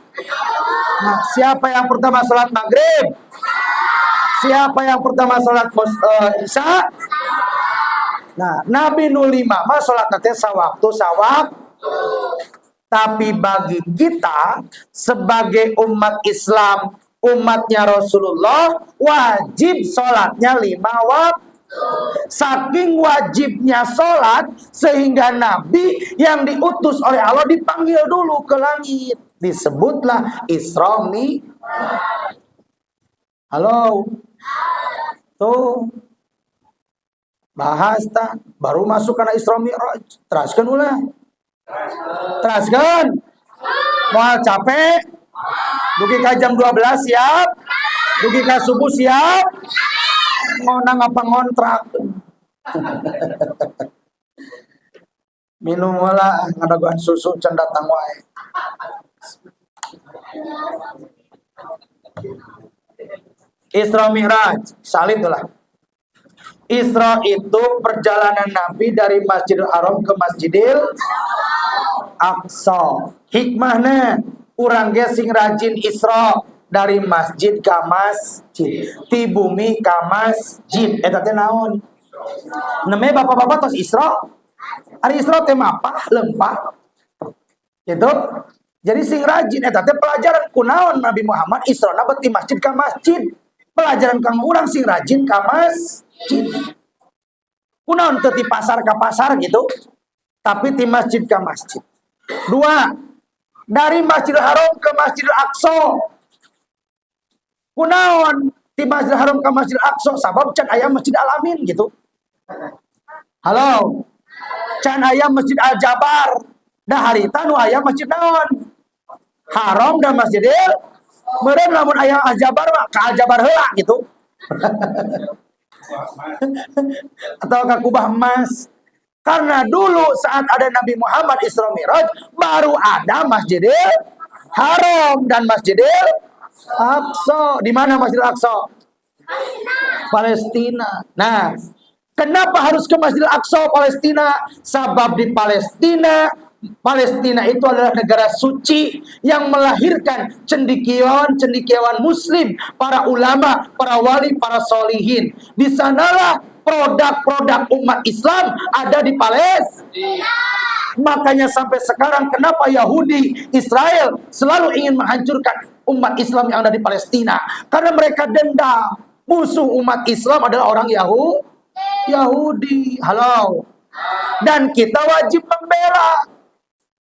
Nah, siapa yang pertama sholat maghrib? Siapa yang pertama sholat isya? Nah, Nabi nu 5 mah sholat nanti sawaktu. Tapi bagi kita sebagai umat Islam, umatnya Rasulullah, wajib sholatnya 5 waktu. Saking wajibnya sholat sehingga Nabi yang diutus oleh Allah dipanggil dulu ke langit, disebutlah Isra Mi'raj. Halo, tuh bahas tak baru masuk karena Isra Mi'raj. Teraskan ulah, teraskan. Mau capek? Dugi ka jam 12 siap? Dugi ka subuh siap? Ngonang apa ngontrak? Minum wala ngadaguan susu can datang wae. Isra Mi'raj, salib lah. Isra itu perjalanan Nabi dari Masjidil Haram ke Masjidil Aqsa. Hikmahna urang ge sing rajin Isra dari masjid ke masjid, ti bumi ke masjid. Eta teh naon? Namanya bapak-bapak tos Isra. Ari Isra teh apa? Lempah. Gitu. Jadi sing rajin eta teh pelajaran kunaon Nabi Muhammad Isra na beti masjid ke masjid. Pelajaran kang urang sing rajin ke masjid. Kunaon teu ti pasar ke pasar gitu. Tapi ti masjid ke masjid. 2. Dari Masjidil Haram ke Masjidil Aqsa. Kunaon di Masjidil Haram ke Masjidil Aqsa sabab can aya Masjid Al-Amin gitu. Halo. Can aya Masjid Al-Jabar. Da harita nu aya masjid naon? Haram dan Masjidil. Meureun lamun aya Al-Jabar ka Al-Jabar heula gitu. Atau ke kubah emas. Karena dulu saat ada Nabi Muhammad Isra Mi'raj baru ada Masjidil Haram dan Masjidil Aqsa. Di mana Masjidil Aqsa? Palestina. Nah, kenapa harus ke Masjidil Aqsa Palestina? Sebab di Palestina itu adalah negara suci yang melahirkan cendekiawan Muslim, para ulama, para wali, para solihin. Di sanalah produk-produk umat Islam ada di Palestina. Makanya sampai sekarang kenapa Yahudi Israel selalu ingin menghancurkan umat Islam yang ada di Palestina? Karena mereka dendam. Musuh umat Islam adalah orang Yahudi. Halo. Dan kita wajib membela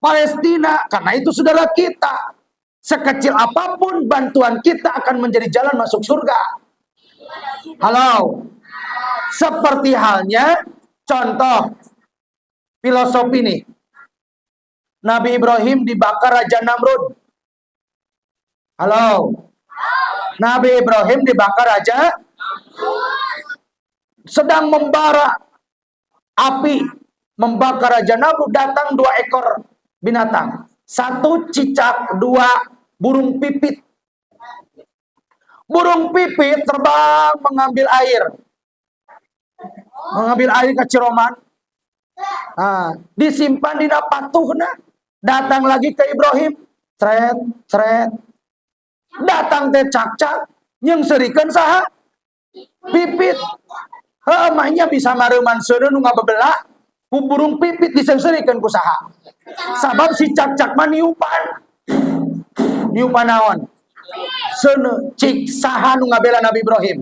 Palestina, karena itu saudara kita. Sekecil apapun bantuan kita akan menjadi jalan masuk surga. Halo. Seperti halnya contoh filosofi nih. Nabi Ibrahim dibakar Raja Namrud. Halo. Nabi Ibrahim dibakar Raja, sedang membara api membakar Raja Namrud, datang 2 ekor binatang, 1 cicak, 2 burung pipit. Burung pipit terbang mengambil air ke Ciroman. Nah, disimpan di patuhna. Datang lagi ke Ibrahim, cret. Datang teh cak-cak nyeungsirikeun saha? Pipit. Heuh, mahnya bisa mareuman seureun nu ngabebela ku burung pipit diseungsirikeun ku saha? Sabab si cak-cak mah niupan naon? Seuneu cik saha nu ngabela Nabi Ibrahim?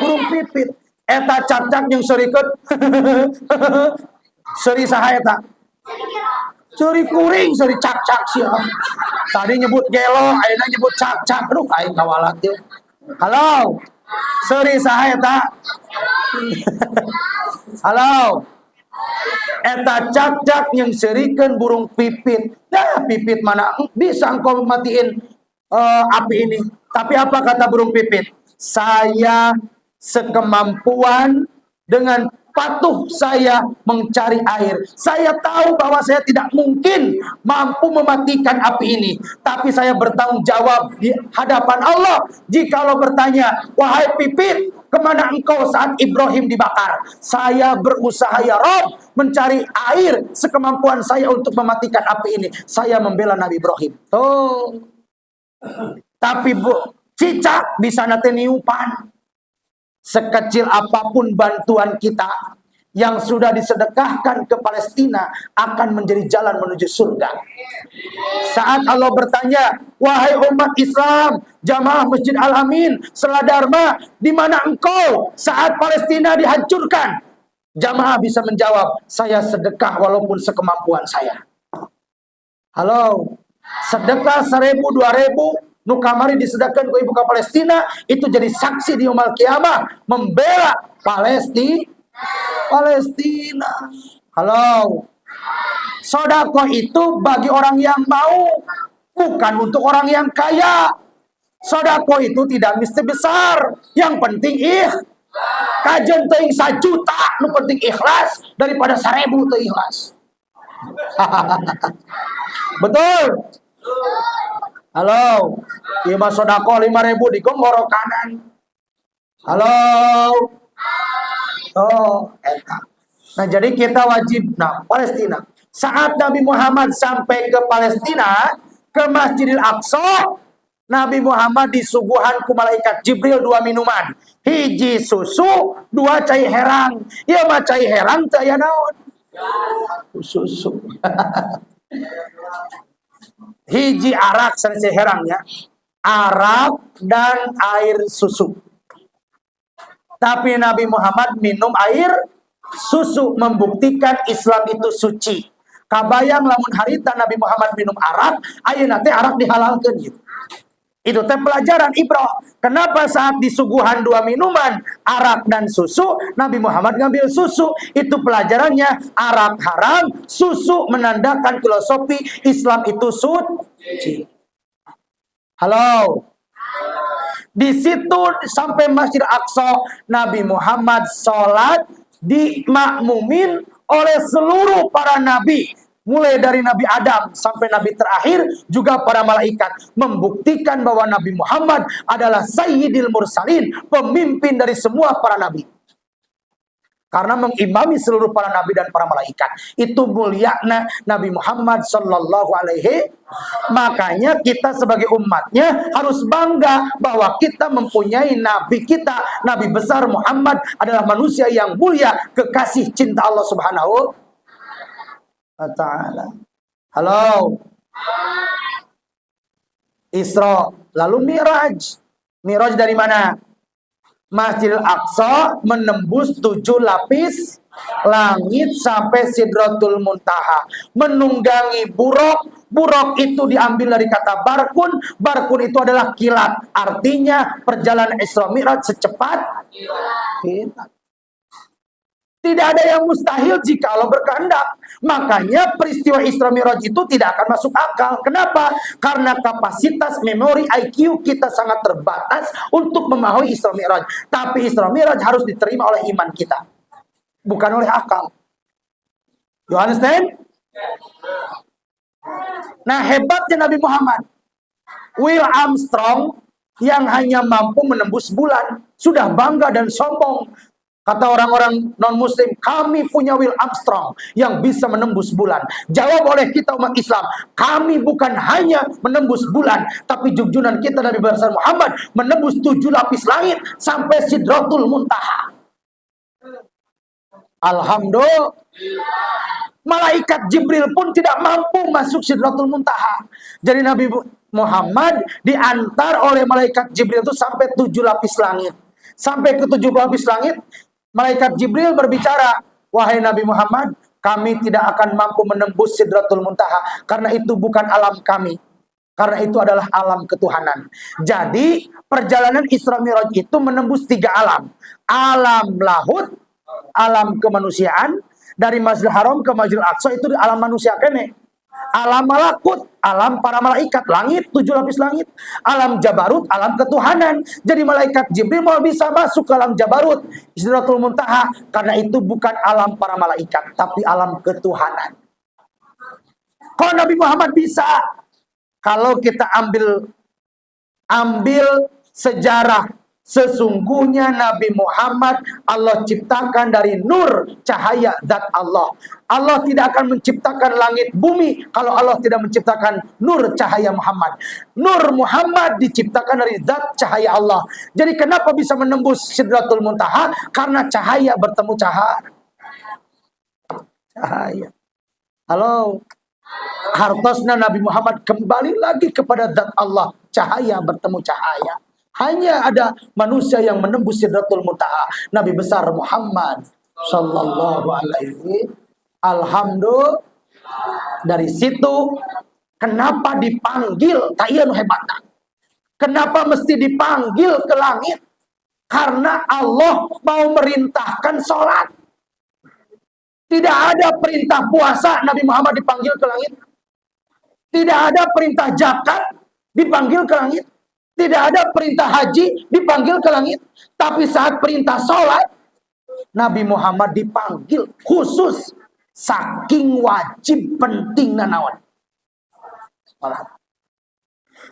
Burung pipit. Eta cak-cak nyeungsirikeun. Seuri saha eta? Seuri kuring, seuri cak-cak sia. Tadi nyebut gelo, ayeuna nyebut cak-cak. Aduh, aing kawalat ye. Halo. Seuri saha eta? Halo. Eta cak-cak yang serikeun burung pipit. Nah, pipit mana bisa engkau matiin api ini. Tapi apa kata burung pipit? Saya sekemampuan dengan patuh saya mencari air. Saya tahu bahwa saya tidak mungkin mampu mematikan api ini. Tapi saya bertanggung jawab di hadapan Allah. Jikalau bertanya, wahai pipit, kemana engkau saat Ibrahim dibakar? Saya berusaha ya Rob mencari air sekemampuan saya untuk mematikan api ini. Saya membela Nabi Ibrahim. Tuh. Tapi cicak bisa nate niupan. Sekecil apapun bantuan kita yang sudah disedekahkan ke Palestina akan menjadi jalan menuju surga. Saat Allah bertanya, wahai umat Islam, jamaah Masjid Al-Amin, Seladharma, di mana engkau saat Palestina dihancurkan? Jamaah bisa menjawab, saya sedekah walaupun sekemampuan saya. Halo, sedekah 1.000, 2.000, nu kamari disedekahkan ke ibu kota Palestina, itu jadi saksi di yaumul kiamah membela Palestina. Halo. Sedekah itu bagi orang yang mau, bukan untuk orang yang kaya. Sedekah itu tidak mesti besar, yang penting kajen teuing 1 juta, nu penting ikhlas daripada 1.000 teu ikhlas. Betul. Halo, ieu mah sodako 5.000 di kanan. Halo. Oh, eta. Nah, jadi kita wajib Palestina. Saat Nabi Muhammad sampai ke Palestina, ke Masjidil Aqsa, Nabi Muhammad disuguhan ku malaikat Jibril 2 minuman. Hiji susu, 2 cai herang. Ieu mah cai herang teh aya naon? Susu. Hiji arak sanes herangnya, arak dan air susu. Tapi Nabi Muhammad minum air susu, membuktikan Islam itu suci. Kabayang lamun harita Nabi Muhammad minum arak, ayeuna teh arak dihalalkeun gitu. Itu teh pelajaran ibrah. Kenapa saat disuguhan dua minuman, arak dan susu, Nabi Muhammad ngambil susu? Itu pelajarannya, arak haram, susu menandakan filosofi Islam itu suci. Halo. Di situ sampai Masjid Aqsa, Nabi Muhammad sholat dimakmumin oleh seluruh para nabi. Mulai dari Nabi Adam sampai Nabi terakhir, juga para malaikat, membuktikan bahwa Nabi Muhammad adalah Sayyidil Mursalin, pemimpin dari semua para nabi. Karena mengimami seluruh para nabi dan para malaikat. Itu mulianya Nabi Muhammad sallallahu alaihi. Makanya kita sebagai umatnya harus bangga bahwa kita mempunyai nabi kita. Nabi besar Muhammad adalah manusia yang mulia, kekasih cinta Allah Subhanahu wa ta'ala. Halo. Isra, lalu Mi'raj. Mi'raj dari mana? Masjidil Aqsa menembus 7 lapis langit sampai Sidratul Muntaha, menunggangi buraq. Buraq itu diambil dari kata barkun. Barkun itu adalah kilat. Artinya perjalanan Isra Mi'raj secepat kilat. Tidak ada yang mustahil jika Allah berkehendak. Makanya peristiwa Isra Mi'raj itu tidak akan masuk akal. Kenapa? Karena kapasitas memori IQ kita sangat terbatas untuk memahami Isra Mi'raj. Tapi Isra Mi'raj harus diterima oleh iman kita, bukan oleh akal. You understand? Nah, hebatnya Nabi Muhammad. Will Armstrong yang hanya mampu menembus bulan sudah bangga dan sombong. Kata orang-orang non-muslim, kami punya Will Armstrong yang bisa menembus bulan. Jawab oleh kita umat Islam, kami bukan hanya menembus bulan, tapi junjungan kita Nabi besar Muhammad menembus 7 lapis langit sampai Sidratul Muntaha. Alhamdulillah. Malaikat Jibril pun tidak mampu masuk Sidratul Muntaha. Jadi Nabi Muhammad diantar oleh malaikat Jibril itu sampai 7 lapis langit. Sampai ke 7 lapis langit, malaikat Jibril berbicara, wahai Nabi Muhammad, kami tidak akan mampu menembus Sidratul Muntaha karena itu bukan alam kami. Karena itu adalah alam ketuhanan. Jadi perjalanan Isra Mi'raj itu menembus 3 alam. Alam lahut, alam kemanusiaan, dari Masjidil Haram ke Masjidil Aqsa itu alam manusia kene. Alam malakut, alam para malaikat, langit, 7 lapis langit. Alam jabarut, alam ketuhanan. Jadi malaikat Jibril mau bisa masuk ke alam jabarut, Sidratul Muntaha, karena itu bukan alam para malaikat, tapi alam ketuhanan. Kok Nabi Muhammad bisa? Kalau kita ambil sejarah, sesungguhnya Nabi Muhammad Allah ciptakan dari nur cahaya zat Allah. Allah tidak akan menciptakan langit bumi kalau Allah tidak menciptakan nur cahaya Muhammad. Nur Muhammad diciptakan dari zat cahaya Allah. Jadi kenapa bisa menembus Sidratul Muntaha? Karena cahaya bertemu cahaya. Halo. Hartosna Nabi Muhammad kembali lagi kepada zat Allah. Cahaya bertemu cahaya. Hanya ada manusia yang menembus Sidratul Muntaha, Nabi besar Muhammad sallallahu alaihi. Alhamdulillah. Dari situ kenapa dipanggil? Tayanu hebatnya. Kenapa mesti dipanggil ke langit? Karena Allah mau merintahkan sholat. Tidak ada perintah puasa Nabi Muhammad dipanggil ke langit. Tidak ada perintah zakat dipanggil ke langit. Tidak ada perintah haji dipanggil ke langit. Tapi saat perintah sholat, Nabi Muhammad dipanggil khusus. Saking wajib penting nanawan.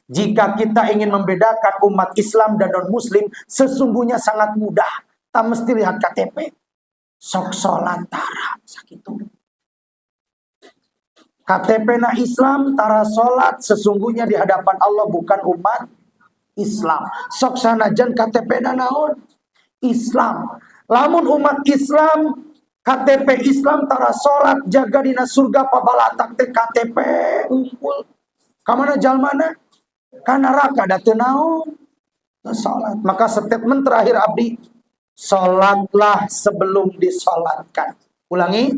Jika kita ingin membedakan umat Islam dan non-muslim, sesungguhnya sangat mudah. Tak mesti lihat KTP. Sok sholat tara. Sakitu. KTP na Islam, tara sholat. Sesungguhnya di hadapan Allah bukan umat Islam. Sok sanajan KTP na naon? Islam. Lamun umat Islam, KTP Islam tara sholat, jaga dina surga pabalatak teh KTP unggul. Kamana jalmana? Kana neraka da teu naon? Salat. Maka statement terakhir abdi, salatlah sebelum disolatkan. Ulangi.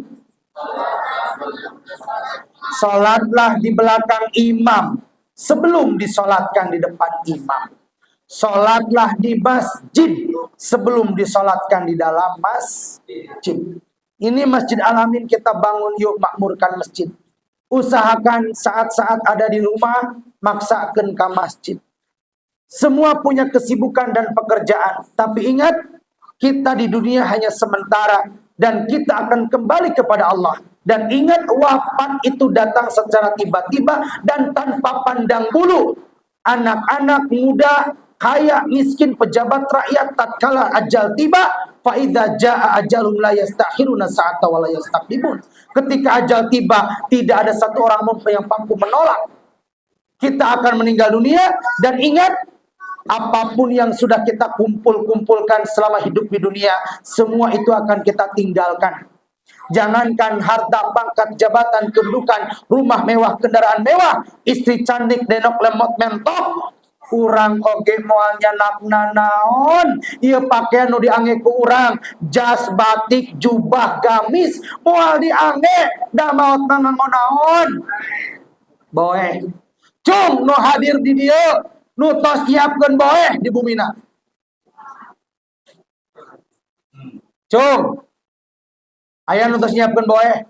Salatlah di belakang imam sebelum disolatkan di depan imam. Solatlah di masjid sebelum disolatkan di dalam masjid. Ini Masjid Al-Amin kita bangun, yuk makmurkan masjid. Usahakan saat-saat ada di rumah, maksakan ke masjid. Semua punya kesibukan dan pekerjaan. Tapi ingat, kita di dunia hanya sementara. Dan kita akan kembali kepada Allah. Dan ingat, wafat itu datang secara tiba-tiba dan tanpa pandang bulu. Anak-anak muda, kaya, miskin, pejabat rakyat, tatkala ajal tiba, fa idza jaa ajalum la yastakhiruna sa'ata wa la yastaqdimun. Ketika ajal tiba, tidak ada satu orang yang mampu menolak. Kita akan meninggal dunia, dan ingat, apapun yang sudah kita kumpulkan selama hidup di dunia, semua itu akan kita tinggalkan. Jangankan harta, pangkat, jabatan, kedudukan, rumah mewah, kendaraan mewah, istri cantik, denok, lemot, mentok, urang oge moal nyanakna naon, ieu pakaian nu diangge ku urang, jas, batik, jubah, gamis, moal diangge, da maot naon. Boeh, cung nu hadir di dieu, nu tos nyiapkeun boeh di bumina. Cung, aya nu tos nyiapkeun boeh?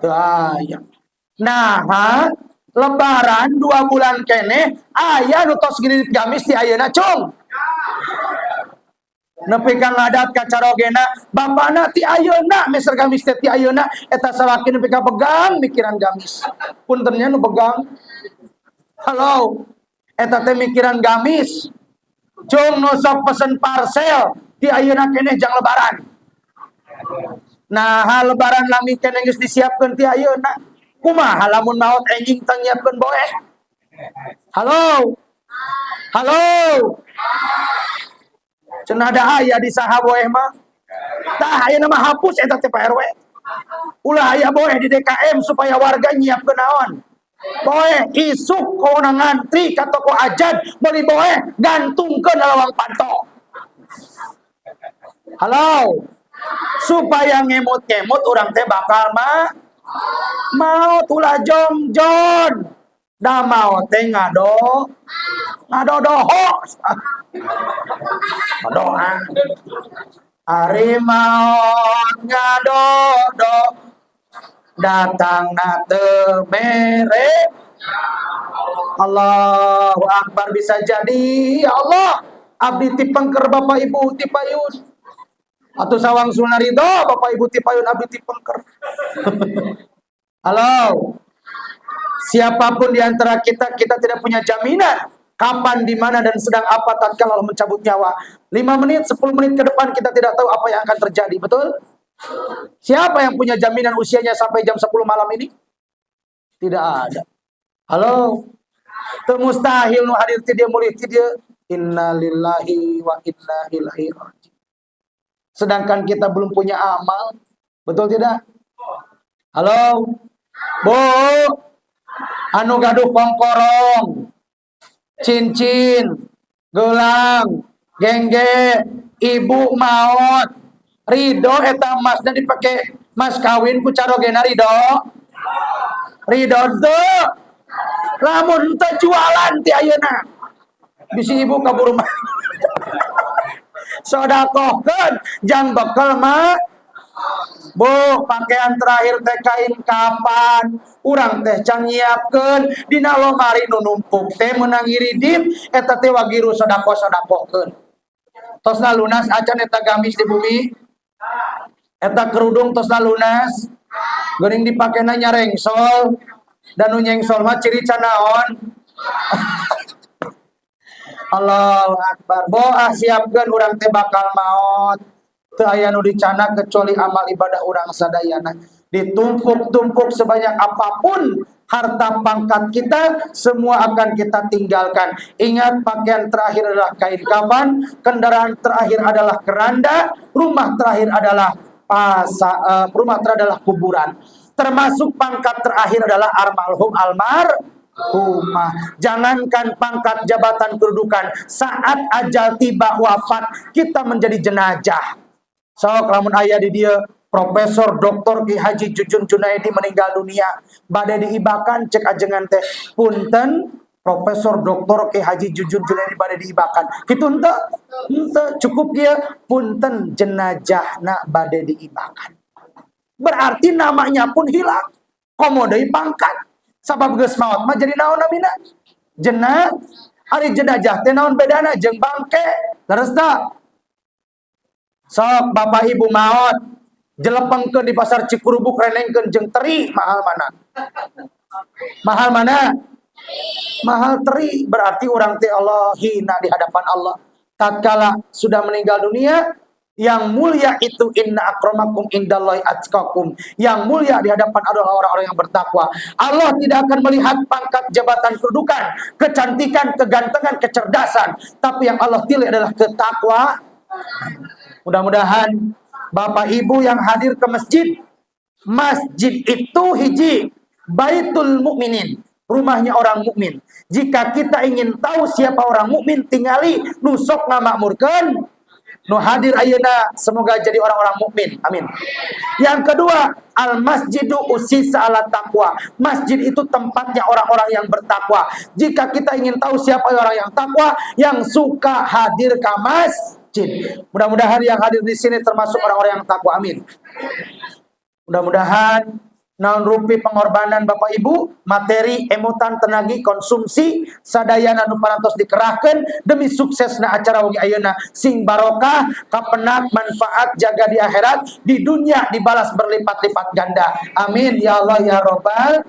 Teu aya. Nah, Lebaran 2 bulan kene aya nu tos gini gamis ti ayeuna cung. Nepi ka ngadat ka carogena bapana ti ayeuna meser gamis teh ti ayeuna eta salaki nepi ka pegang mikiran gamis. Puntennya nu pegang. Halo. Eta teh mikiran gamis. Cung nu sok pesen parcel ti ayeuna keneh jang lebaran. Nah, lebaran lami keneh geus disiapkeun ti ayeuna. Kumaha lamun maot enjing tang nyiapkeun boeh? Halo. Halo. Cenah da aya di saha boeh mah? Tah ayeuna mah hapus eta teh Pak RW. Ulah aya boeh di DKM supaya warga nyiapkeun naon? Boeh isuk kona ngantri ka toko ajan beli boeh gantungkeun lawang panto. Halo. Supaya ngemut-ngemut urang teh bakal mau tulah jongjon da mau teh ngadodoho doa ari maot ngadodo datang na teu mere. Allahu Akbar. Bisa jadi ya Allah abdi ti pengker Bapak Ibu ti payun atuh sawang Sulnarido Bapak Ibu ti payun abdi ti pengker. Halo. Siapapun di antara kita tidak punya jaminan kapan, di mana, dan sedang apa tatkala Allah mencabut nyawa. 5 menit, 10 menit ke depan kita tidak tahu apa yang akan terjadi, betul? Siapa yang punya jaminan usianya sampai jam 10 malam ini? Tidak ada. Halo. Teu mustahil nu hadir ti dieu mulih ti dieu. Innalillahi wa inna ilaihi raji'un. Sedangkan kita belum punya amal. Betul tidak? Halo. Bu. Anu gaduh kongkorong, cincin, gelang, gengge, ibu maot, ridho eta emasna dipake mas kawin ku carogena ridho. Ridho teu. Lamun teu jualan ti ayeuna. Bisi ibu kaburu mah. Sodakohkeun jang bekal mah. Bu, pakaian terakhir teh kain kapan? Urang teh can nyiapkeun dina lomari nu numpuk teh meunang iridim eta teh wagiru sodako-sodakohkeun. Tosna lunas acan eta gamis di bumi. Eta kerudung tosna lunas. Geuning dipakena nyarengsol. Dan nu nyengsol mah ciri can naon? Allahu Akbar. Boah siapkeun urang teh bakal maot. Teu aya nu dicana kecuali amal ibadah urang sadayana. Ditumpuk-tumpuk sebanyak apapun harta pangkat kita, semua akan kita tinggalkan. Ingat, pakaian terakhir adalah kain kafan, kendaraan terakhir adalah keranda, rumah terakhir adalah kuburan. Termasuk pangkat terakhir adalah almarhumah. Jangankan pangkat, jabatan, kedudukan, saat ajal tiba wafat kita menjadi jenazah. So lamun aya di dia Profesor Dr. Ki Haji Jujun Junaidi meninggal dunia. Bade diibakan cek ajengan teh. Punten Profesor Dr. Ki Haji Jujun Junaidi bade diibakan. Kitu henteu? Henteu, cukup dia punten jenazahna bade diibakan. Berarti namanya pun hilang. Komo deui pangkat. Sabab geus maot mah jadi naon namina? Jenazah. Ari jenazah teh naon bedana jeung bangke? Leres da? Sok bapak ibu maot jelepengkeun di pasar Cikurubuk renengkeun jeung teri, mahal mana? Mahal mana? Mahal teri. Berarti orang teh Allah hina di hadapan Allah. Tatkala sudah meninggal dunia, yang mulia itu inna akramakum indallahi atqakum. Yang mulia di hadapan adalah orang-orang yang bertakwa. Allah tidak akan melihat pangkat, jabatan, kedudukan, kecantikan, kegantengan, kecerdasan, tapi yang Allah pilih adalah ketakwa. Mudah-mudahan Bapak Ibu yang hadir ke masjid, masjid itu hiji Baitul Mukminin, rumahnya orang mukmin. Jika kita ingin tahu siapa orang mukmin, tingali nusok ngamakmurkeun nu hadir ayeuna, semoga jadi orang-orang mukmin. Amin. Yang kedua, al masjidu usisa ala taqwa. Masjid itu tempatnya orang-orang yang bertakwa. Jika kita ingin tahu siapa orang yang takwa, yang suka hadir ke masjid. Mudah-mudahan yang hadir di sini termasuk orang-orang yang takwa. Amin. Mudah-mudahan naon rupi pengorbanan Bapak Ibu, materi, emutan, tenagi, konsumsi, sadayana nu parantos dikerahkeun demi suksesna acara wengi ayeuna sing barokah, kapenak, manfaat, jaga di akhirat, di dunia dibalas berlipat-lipat ganda. Amin ya Allah ya Rabbal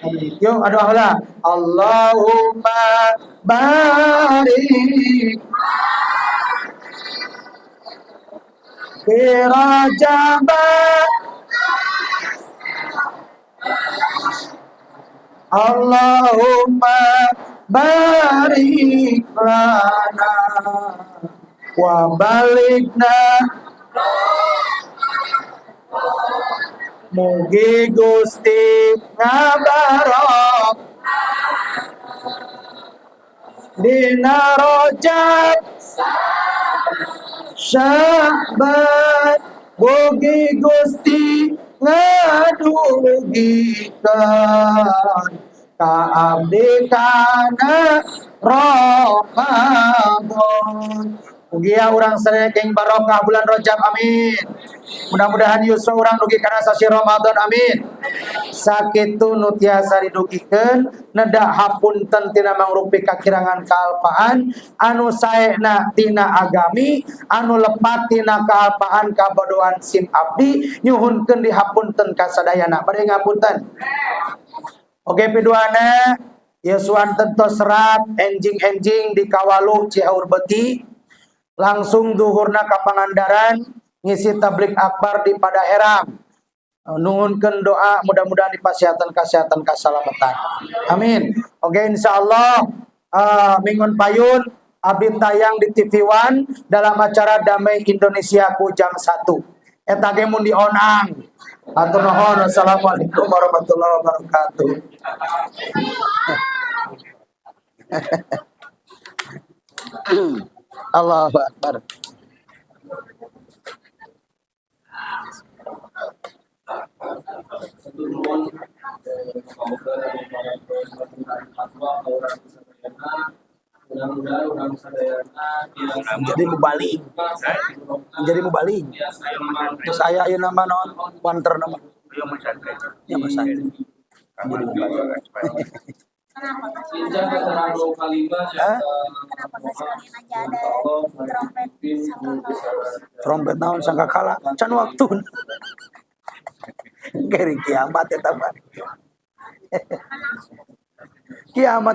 alamin. Yuk adu ahla. Allahumma barik fi Rajab Allahumma barik lana wa balikna. Mugi Gusti ngabarok dina Rajab Sya'ban. Mugi Gusti ngadugikeun ka abdi kana Ramadan. Mugi urang sadaya keng barokah bulan Rajab. Amin. Mudah-mudahan yusra urang dugi kana sasi Ramadan. Amin. Sakitu nu tiasa didugikeun nedak hapunten tina mangrupi kakirangan kaalpaan anu saena tina agami, anu lepat tina kaalpaan kabodohan sim abdi, nyuhunkeun dihapunten ka sadayana. Bade ngapunten. Oke piduana Yesuan tento serat enjing-enjing di Kawalu Ciaur Beti, langsung duhurna ka Pangandaran ngisi tablik akbar di Padaherang. Nuhunkeun doa mudah-mudahan dipasiatan kesehatan kasalamatan. Amin. Oke insyaallah mingun payun abdi tayang di TV One dalam acara Damai Indonesia ku jam 1. Eta ge mun dionang. Atur nuhun. Assalamualaikum warahmatullahi wabarakatuh. Allahu Akbar. Jadi mubalik. Jadi mubalik. Terus saya ayeuna nama naon? Wanter nama. Ya masa. Jadi mubalik.
Kenapa terlalu kalimat? Kenapa sekalian aja ada trompet sangkakala?
Trompet naon sangkakala? Can waktu. Keri kiamat ya tambah. Kiamat